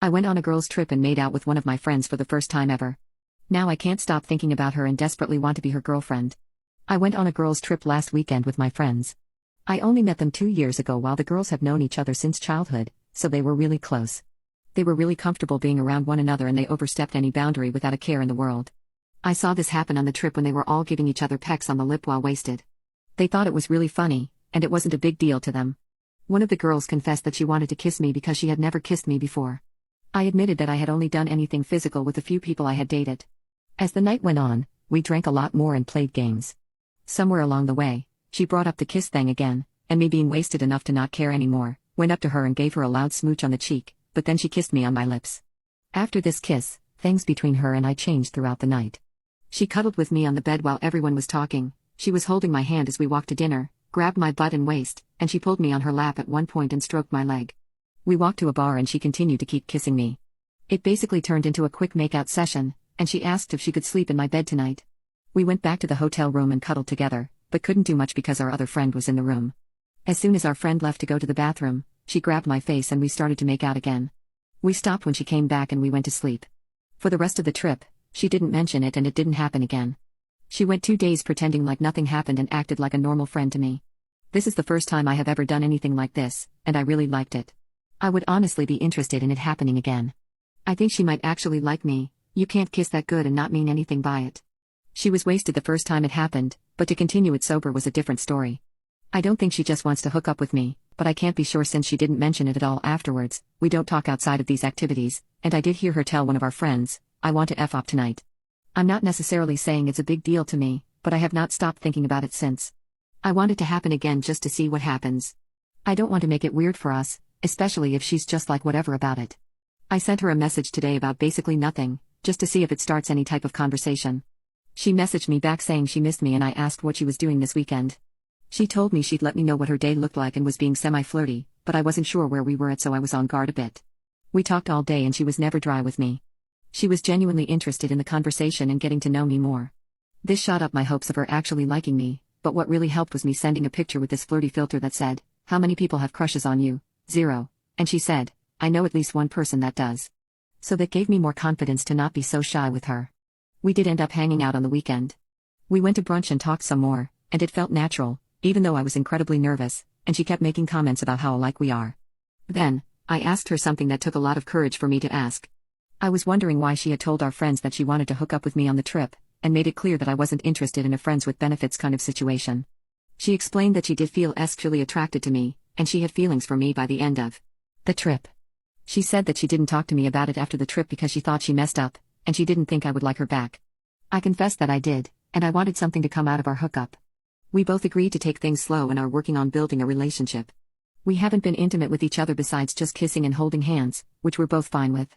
I went on a girls' trip and made out with one of my friends for the first time ever. Now I can't stop thinking about her and desperately want to be her girlfriend. I went on a girls' trip last weekend with my friends. I only met them 2 years ago while the girls have known each other since childhood, so they were really close. They were really comfortable being around one another and they overstepped any boundary without a care in the world. I saw this happen on the trip when they were all giving each other pecks on the lip while wasted. They thought it was really funny, and it wasn't a big deal to them. One of the girls confessed that she wanted to kiss me because she had never kissed me before. I admitted that I had only done anything physical with a few people I had dated. As the night went on, we drank a lot more and played games. Somewhere along the way, she brought up the kiss thing again, and me being wasted enough to not care anymore, went up to her and gave her a loud smooch on the cheek, but then she kissed me on my lips. After this kiss, things between her and I changed throughout the night. She cuddled with me on the bed while everyone was talking, she was holding my hand as we walked to dinner, grabbed my butt and waist, and she pulled me on her lap at one point and stroked my leg. We walked to a bar and she continued to keep kissing me. It basically turned into a quick makeout session, and she asked if she could sleep in my bed tonight. We went back to the hotel room and cuddled together, but couldn't do much because our other friend was in the room. As soon as our friend left to go to the bathroom, she grabbed my face and we started to make out again. We stopped when she came back and we went to sleep. For the rest of the trip, she didn't mention it and it didn't happen again. She went 2 days pretending like nothing happened and acted like a normal friend to me. This is the first time I have ever done anything like this, and I really liked it. I would honestly be interested in it happening again. I think she might actually like me. You can't kiss that good and not mean anything by it. She was wasted the first time it happened, but to continue it sober was a different story. I don't think she just wants to hook up with me, but I can't be sure since she didn't mention it at all afterwards. We don't talk outside of these activities, and I did hear her tell one of our friends, "I want to F off tonight." I'm not necessarily saying it's a big deal to me, but I have not stopped thinking about it since. I want it to happen again just to see what happens. I don't want to make it weird for us, especially if she's just like whatever about it. I sent her a message today about basically nothing, just to see if it starts any type of conversation. She messaged me back saying she missed me and I asked what she was doing this weekend. She told me she'd let me know what her day looked like and was being semi-flirty, but I wasn't sure where we were at so I was on guard a bit. We talked all day and she was never dry with me. She was genuinely interested in the conversation and getting to know me more. This shot up my hopes of her actually liking me, but what really helped was me sending a picture with this flirty filter that said, "How many people have crushes on you?" 0. And she said, "I know at least one person that does." So that gave me more confidence to not be so shy with her. We did end up hanging out on the weekend. We went to brunch and talked some more, and it felt natural, even though I was incredibly nervous, and she kept making comments about how alike we are. Then, I asked her something that took a lot of courage for me to ask. I was wondering why she had told our friends that she wanted to hook up with me on the trip, and made it clear that I wasn't interested in a friends with benefits kind of situation. She explained that she did feel sexually attracted to me, and she had feelings for me by the end of the trip. She said that she didn't talk to me about it after the trip because she thought she messed up, and she didn't think I would like her back. I confessed that I did, and I wanted something to come out of our hookup. We both agreed to take things slow and are working on building a relationship. We haven't been intimate with each other besides just kissing and holding hands, which we're both fine with.